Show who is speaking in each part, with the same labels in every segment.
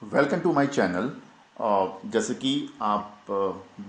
Speaker 1: Welcome to my channel. जैसे कि आप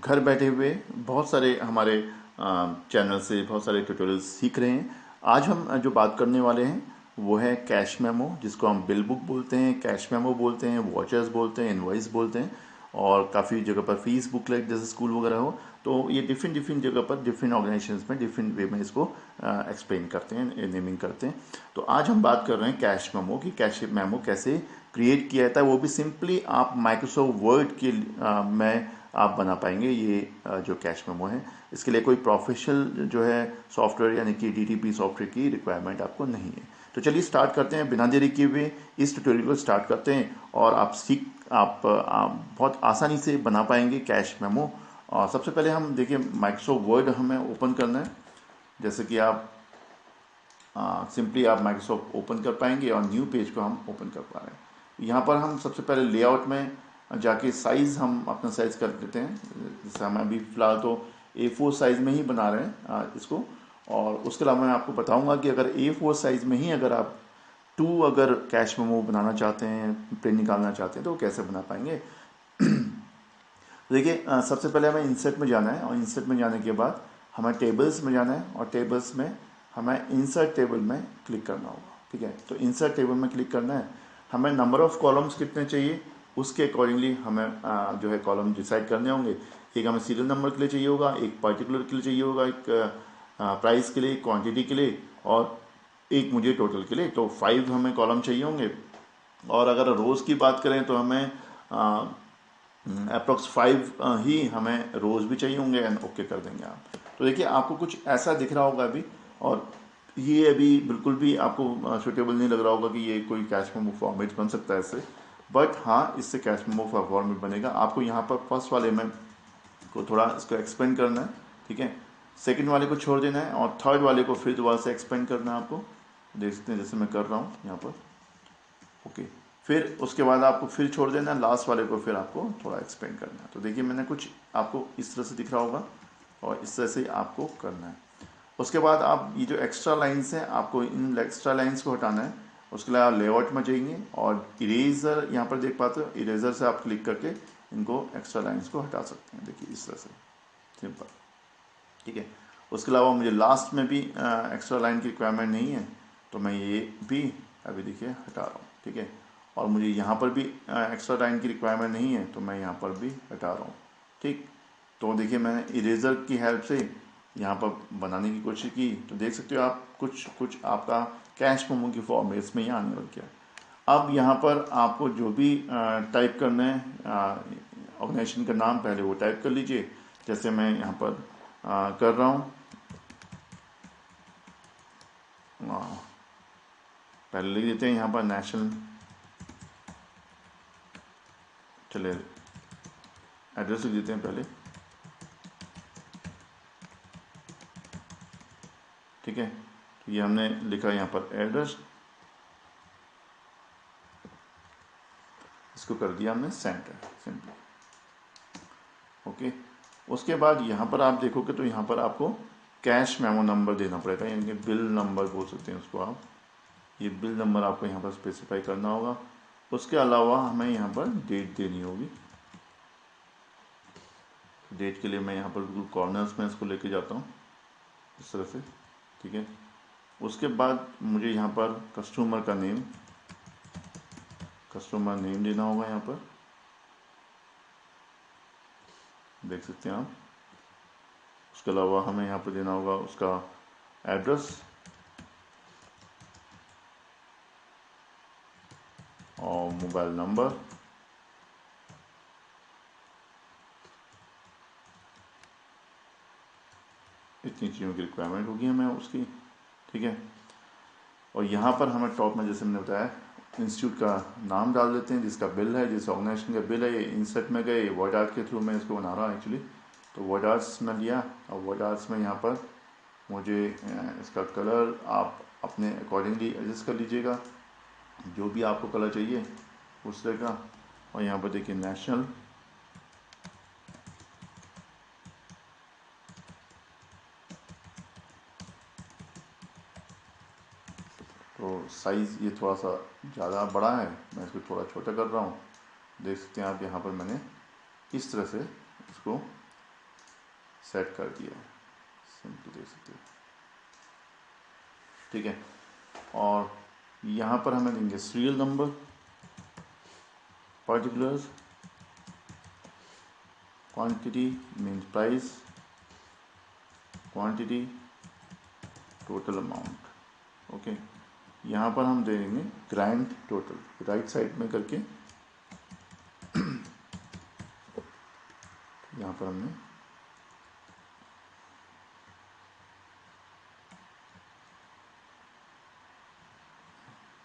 Speaker 1: घर बैठे हुए बहुत सारे हमारे चैनल से बहुत सारे ट्यूटोरियल्स सीख रहे हैं। आज हम जो बात करने वाले हैं वो है कैश मेमो, जिसको हम बिल बुक बोलते हैं, कैश मेमो बोलते हैं, वॉचर्स बोलते हैं, इनवॉइस बोलते हैं। और काफ़ी जगह पर फीस बुकलेट जैसे स्कूल वगैरह हो, तो ये डिफरेंट डिफरेंट जगह पर डिफरेंट ऑर्गेनाइजेशंस में डिफरेंट वे में इसको एक्सप्लेन करते हैं, नेमिंग करते हैं। तो आज हम बात कर रहे हैं कैश मेमो की। कैश मेमो कैसे क्रिएट किया जाता है, वो भी सिंपली आप माइक्रोसॉफ्ट वर्ड के में आप बना पाएंगे ये जो कैश मेमो है। इसके लिए कोई प्रोफेशनल जो है सॉफ्टवेयर यानी कि डीटीपी सॉफ्टवेयर की रिक्वायरमेंट आपको नहीं है। तो चलिए स्टार्ट करते हैं, बिना देरी किए हुए इस ट्यूटोरियल को स्टार्ट करते हैं और आप बहुत आसानी से बना पाएंगे कैश मेमो। और सबसे पहले हम देखिए माइक्रोसॉफ्ट वर्ड हमें ओपन करना है। जैसे कि आप सिंपली आप माइक्रोसॉफ्ट ओपन कर पाएंगे और न्यू पेज को हम ओपन कर पा रहे हैं। यहाँ पर हम सबसे पहले लेआउट में जाके साइज़ हम अपना साइज़ कर लेते हैं। जैसे हम अभी फ़िलहाल तो A4 साइज़ में ही बना रहे हैं इसको। और उसके अलावा मैं आपको बताऊंगा कि अगर A4 साइज़ में ही अगर आप अगर कैश मेमो बनाना चाहते हैं, प्रिंट निकालना चाहते हैं, तो कैसे बना पाएंगे। देखिए सबसे पहले हमें इंसर्ट में जाना है और इंसर्ट में जाने के बाद हमें टेबल्स में जाना है और टेबल्स में हमें इंसर्ट टेबल में क्लिक करना होगा। ठीक है, तो इंसर्ट टेबल में क्लिक करना है। हमें नंबर ऑफ़ कॉलम्स कितने चाहिए उसके अकॉर्डिंगली हमें जो है कॉलम डिसाइड करने होंगे। एक हमें सीरियल नंबर के लिए चाहिए होगा, एक पर्टिकुलर के लिए चाहिए होगा, एक प्राइस के लिए, क्वांटिटी के लिए, और एक मुझे टोटल के लिए। तो 5 हमें कॉलम चाहिए होंगे। और अगर रोज़ की बात करें तो हमें अप्रोक्स 5 ही हमें रोज़ भी चाहिए होंगे एंड ओके कर देंगे आप। तो देखिए आपको कुछ ऐसा दिख रहा होगा अभी, और ये अभी बिल्कुल भी आपको सुटेबल नहीं लग रहा होगा कि ये कोई कैश मेमो फॉर्मेट बन सकता है इससे। बट हाँ, इससे कैश मेमो फॉर्मेट बनेगा। आपको यहाँ पर फर्स्ट वाले में को थोड़ा इसको एक्सपेंड करना है। ठीक है, सेकंड वाले को छोड़ देना है और थर्ड वाले को फिर दोबारा से एक्सपेंड करना है आपको। देख सकते हैं जैसे मैं कर रहा हूँ यहाँ पर। ओके, फिर उसके बाद आपको फिर छोड़ देना है, लास्ट वाले को फिर आपको थोड़ा एक्सपेंड करना है। तो देखिए मैंने कुछ आपको इस तरह से दिख रहा होगा और इस तरह से आपको करना है। उसके बाद आप ये जो एक्स्ट्रा लाइन्स हैं, आपको इन एक्स्ट्रा लाइन्स को हटाना है। उसके लिए आप लेआउट में जाएंगे और इरेजर यहाँ पर देख पाते हो, इरेजर से आप क्लिक करके इनको एक्स्ट्रा लाइन्स को हटा सकते हैं। देखिए इस तरह से सिंपल। ठीक है, उसके अलावा मुझे लास्ट में भी एक्स्ट्रा लाइन की रिक्वायरमेंट नहीं है, तो मैं ये भी अभी देखिए हटा रहा हूँ। ठीक है, और मुझे यहाँ पर भी एक्स्ट्रा लाइन की रिक्वायरमेंट नहीं है, तो मैं यहाँ पर भी हटा रहा हूँ। ठीक, तो देखिए मैंने इरेज़र की हेल्प से यहाँ पर बनाने की कोशिश की, तो देख सकते हो आप कुछ कुछ आपका कैश मेमो की फॉर्म इसमें ही आने लग गया। अब यहाँ पर आपको जो भी टाइप करना है, ऑर्गेनाइजेशन का नाम पहले वो टाइप कर लीजिए। जैसे मैं यहाँ पर कर रहा हूँ। पहले लिख देते हैं यहाँ पर नेशनल, चले एड्रेस लिख देते हैं पहले। ठीक है, तो ये हमने लिखा यहाँ पर एड्रेस, इसको कर दिया हमने सेंटर सिंपली। ओके, उसके बाद यहाँ पर आप देखोगे तो यहाँ पर आपको कैश मेमो नंबर देना पड़ेगा, यानी कि बिल नंबर बोल सकते हैं उसको आप। ये बिल नंबर आपको यहाँ पर स्पेसिफाई करना होगा। उसके अलावा हमें यहाँ पर डेट देनी होगी। डेट के लिए मैं यहाँ पर बिल्कुल कॉर्नर्स में इसको लेके जाता हूँ इस तरह से। ठीक है, उसके बाद मुझे यहाँ पर कस्टमर नेम देना होगा। यहाँ पर देख सकते हैं आप। उसके अलावा हमें यहाँ पर देना होगा उसका एड्रेस और मोबाइल नंबर। इतनी चीज़ों की रिक्वायरमेंट होगी हमें उसकी। ठीक है, और यहाँ पर हमें टॉप में जैसे मैंने बताया इंस्टीट्यूट का नाम डाल देते हैं, जिसका बिल है, जिस ऑर्गेनाइजेशन का बिल है। ये इंसर्ट में गए, वर्ड आर्ट के थ्रू मैं इसको बना रहा हूँ एक्चुअली। तो वर्ड आर्ट्स में लिया और वर्ड आर्ट्स में यहाँ पर मुझे इसका कलर आप अपने अकॉर्डिंगली एडजस्ट कर लीजिएगा, जो भी आपको कलर चाहिए उस तरह का। और यहाँ पर देखिए नेशनल, तो साइज़ ये थोड़ा सा ज़्यादा बड़ा है, मैं इसको थोड़ा छोटा कर रहा हूँ। देख सकते हैं आप, यहाँ पर मैंने इस तरह से इसको सेट कर दिया है, सिंपल देख सकते हो, ठीक है। और यहाँ पर हमें देंगे serial number, particulars, quantity means price, quantity, total amount, okay. यहाँ पर हम दे देंगे ग्रैंड टोटल, राइट साइड में करके यहाँ पर हमने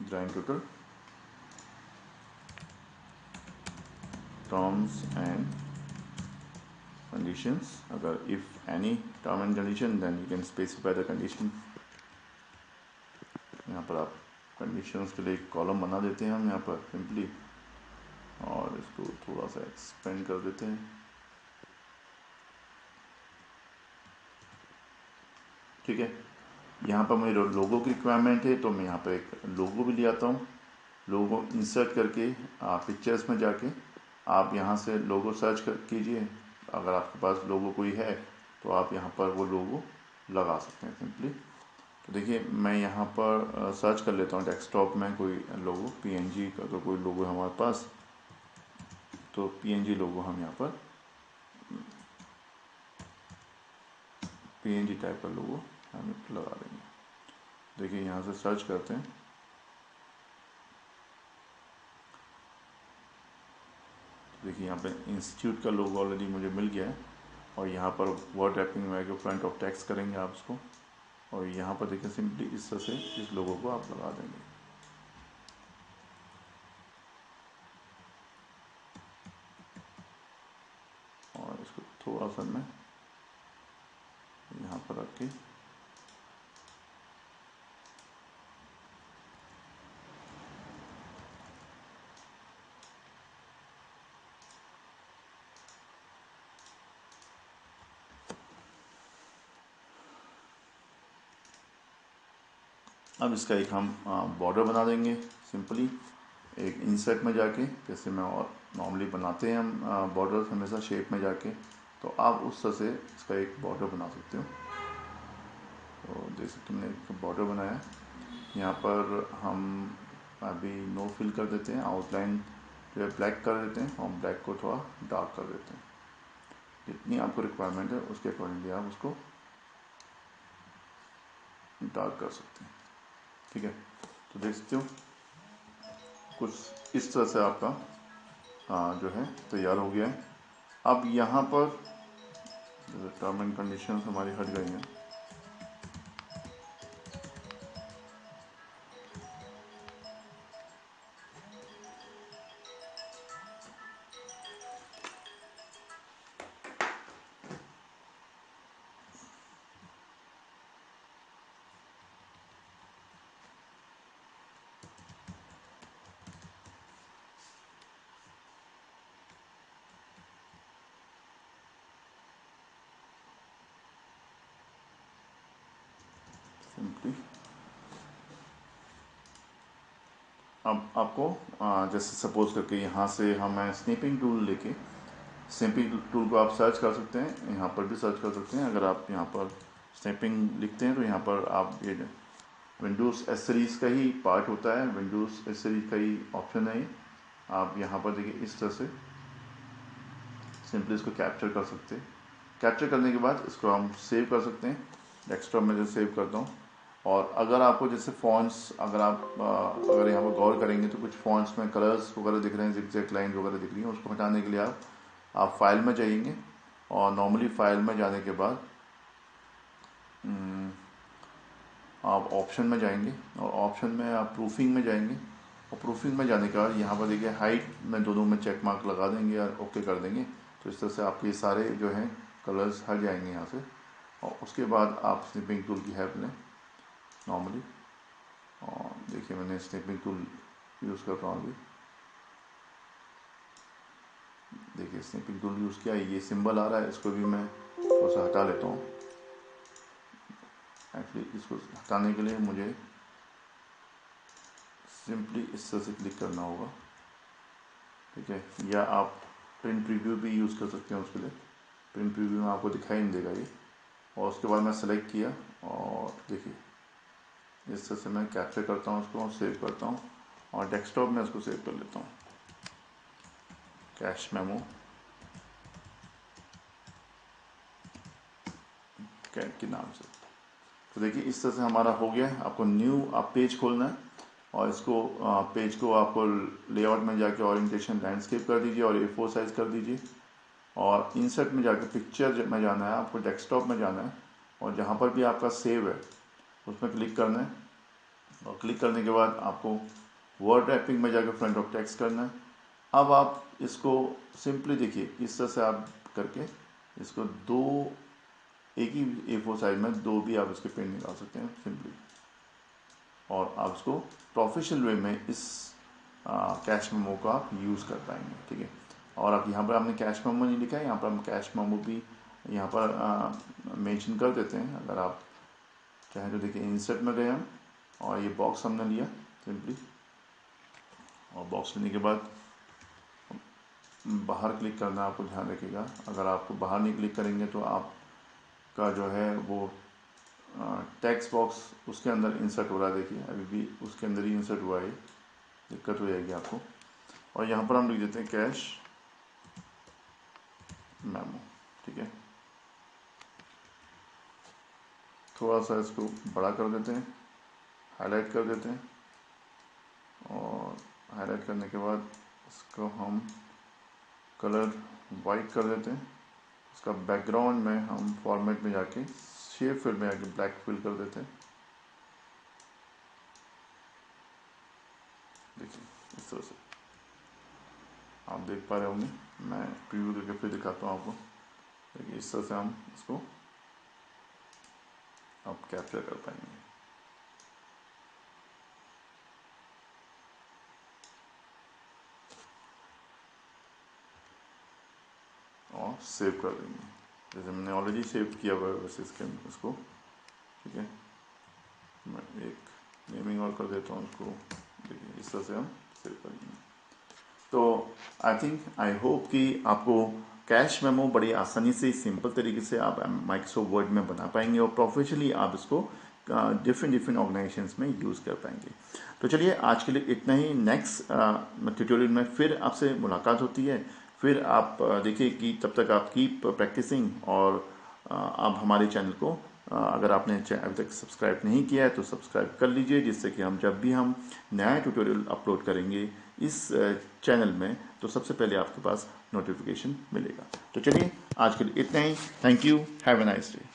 Speaker 1: grand total, terms and conditions, अगर if any term and condition then you can specify the condition. यहाँ पर आप कंडीशंस के लिए एक कॉलम बना देते हैं हम यहाँ पर सिंपली, और इसको थोड़ा सा एक्सपेंड कर देते हैं, ठीक है। यहाँ पर मेरे लोगो की रिक्वायरमेंट है तो मैं यहाँ पर एक लोगो भी ले आता हूँ। लोगो इंसर्ट करके पिक्चर्स में जाके आप यहाँ से लोगो सर्च कर कीजिए, अगर आपके पास लोगो कोई है तो आप यहाँ पर वो लोगो लगा सकते हैं सिंपली। तो देखिए मैं यहाँ पर सर्च कर लेता हूँ डेस्कटॉप में कोई लोगो, पीएनजी का तो कोई लोगो है हमारे पास, तो पीएनजी लोगो हम यहाँ पर पीएनजी टाइप का लोगो हम लगा देंगे। देखिए यहाँ से सर्च करते हैं, देखिए यहाँ पे इंस्टीट्यूट का लोगो ऑलरेडी मुझे मिल गया है, और यहाँ पर वर्ड रैपिंग में फ्रंट ऑफ टेक्स्ट करेंगे आप इसको, और यहाँ पर देखिए सिंपली इस तरह से इस लोगो को आप लगा देंगे। और इसको थोड़ा सा मैं यहाँ पर रख के अब इसका एक हम बॉर्डर बना देंगे सिंपली, एक इंसर्ट में जाके, जैसे मैं और नॉर्मली बनाते हैं हम बॉर्डर हमेशा शेप में जाके, तो आप उस तरह से इसका एक बॉर्डर बना सकते हो। तो जैसे तुमने एक बॉर्डर बनाया, यहाँ पर हम अभी नो फिल कर देते हैं, आउटलाइन जो है ब्लैक कर देते हैं, और ब्लैक को थोड़ा डार्क कर देते हैं, जितनी आपको रिक्वायरमेंट है उसके अकॉर्डिंगली आप उसको डार्क कर सकते हैं, ठीक है। तो देख सकते हो कुछ इस तरह से आपका जो है तैयार हो गया है। अब यहाँ पर टर्म एंड कंडीशंस हमारी हट गई हैं, सिंपली अब आपको जैसे सपोज करके यहाँ से हमें स्नैपिंग टूल लेके, स्नैपिंग टूल को आप सर्च कर सकते हैं, यहाँ पर भी सर्च कर सकते हैं। अगर आप यहाँ पर स्नैपिंग लिखते हैं तो यहाँ पर आप ये विंडोज़ एसेसरीज़ का ही पार्ट होता है, विंडोज़ एसेसरीज का ही ऑप्शन है ये। आप यहाँ पर देखिए इस तरह से सिंपली इसको कैप्चर कर सकते हैं। कैप्चर करने के बाद इसको हम सेव कर सकते हैं, डेस्कटॉप में जैसे सेव करता हूँ। और अगर आपको जैसे फ़ॉन्ट्स, अगर आप अगर यहाँ पर गौर करेंगे तो कुछ फ़ॉन्ट्स में कलर्स वगैरह दिख रहे हैं, ज़िगज़ैग लाइन वगैरह दिख रही हैं, उसको हटाने के लिए आप फाइल में जाएंगे, और नॉर्मली फाइल में जाने के बाद आप ऑप्शन में जाएंगे, और ऑप्शन में आप प्रूफिंग में जाएंगे, और प्रूफिंग में जाने के बाद यहाँ पर देखिए हाइट में दोनों में चेक मार्क लगा देंगे और ओके कर देंगे। तो इस तरह से आपके सारे जो हैं कलर्स हट जाएंगे यहाँ से। और उसके बाद आप स्नैपिंग टूल की हेल्प लें नॉर्मली, और देखिए मैंने स्नैपिंग टूल यूज़ कर रहा हूँ अभी, देखिए स्नैपिंग टूल यूज़ किया, ये सिंबल आ रहा है, इसको भी मैं थोड़ा सा हटा लेता हूँ। एक्चुअली इसको हटाने के लिए मुझे सिंपली इस तरह से क्लिक करना होगा, ठीक है, या आप प्रिंट प्रीव्यू भी यूज़ कर सकते हैं उसके लिए। प्रिंट प्रीव्यू में आपको दिखाई नहीं देगा ये। और उसके बाद मैं सेलेक्ट किया और देखिए इस तरह से मैं कैप्चर करता हूँ उसको और सेव करता हूँ और डेस्कटॉप में उसको सेव कर लेता हूँ, कैश मेमो के नाम से। तो देखिए इस तरह से हमारा हो गया। आपको न्यू आप पेज खोलना है और इसको पेज को आपको लेआउट में जाके ओरिएंटेशन लैंडस्केप कर दीजिए और A4 साइज कर दीजिए और इंसर्ट में जाके पिक्चर में जाना है, आपको डेस्कटॉप में जाना है और जहाँ पर भी आपका सेव है उसमें क्लिक करना है और क्लिक करने के बाद आपको वर्ड रैपिंग में जाकर फ्रंट ऑफ टेक्स्ट करना है। अब आप इसको सिंपली देखिए इस तरह से आप करके इसको दो एक ही A4 साइज में दो भी आप इसके प्रिंट निकाल सकते हैं सिंपली और आप इसको प्रोफेशनल वे में इस कैश मेमो को आप यूज़ कर पाएंगे। ठीक है, और अब यहाँ पर हमने कैश मेमो नहीं लिखा है, यहाँ पर हम कैश मेमो भी यहाँ पर मेंशन कर देते हैं अगर आप चाहें तो। देखिए इंसर्ट में गए हम और ये बॉक्स हमने लिया सिंपली और बॉक्स लेने के बाद बाहर क्लिक करना आपको ध्यान रखिएगा। अगर आपको बाहर नहीं क्लिक करेंगे तो आपका जो है वो टेक्स्ट बॉक्स उसके अंदर इंसर्ट हो रहा है। देखिए अभी भी उसके अंदर ही इंसर्ट हुआ है, दिक्कत हो जाएगी आपको। और यहाँ पर हम लिख देते हैं कैश मेमो। ठीक है, थोड़ा सा इसको बड़ा कर देते हैं, हाईलाइट कर देते हैं और हाईलाइट करने के बाद इसको हम कलर वाइट कर देते हैं। इसका बैकग्राउंड में हम फॉर्मेट में जाके शेप फिल में जाके ब्लैक फिल कर देते हैं। देखिए इस तरह से आप देख पा रहे होंगे, मैं प्रीव्यू करके फिर दिखाता हूँ आपको। देखिए इस तरह से हम इसको आप कैप्चर कर पाएंगे और सेव कर देंगे जैसे मैंने ऑलरेडी सेव किया हुआ है वैसे इसको। ठीक है, मैं एक नेमिंग और कर देता हूँ इसको। देखिए इस तरह से हम सेव कर देंगे। तो आई होप कि आपको कैश मेमो बड़ी आसानी से सिंपल तरीके से आप माइक्रोसॉफ्ट वर्ड में बना पाएंगे और प्रोफेशनली आप इसको डिफरेंट ऑर्गेनाइजेशंस में यूज़ कर पाएंगे। तो चलिए आज के लिए इतना ही। नेक्स्ट ट्यूटोरियल में फिर आपसे मुलाकात होती है। फिर आप देखिए कि तब तक आप कीप प्रैक्टिसिंग और आप हमारे चैनल को अगर आपने अभी तक सब्सक्राइब नहीं किया है तो सब्सक्राइब कर लीजिए, जिससे कि हम जब भी हम नया ट्यूटोरियल अपलोड करेंगे इस चैनल में तो सबसे पहले आपके पास नोटिफिकेशन मिलेगा। तो चलिए आज के लिए इतना ही। Thank you, have a nice day.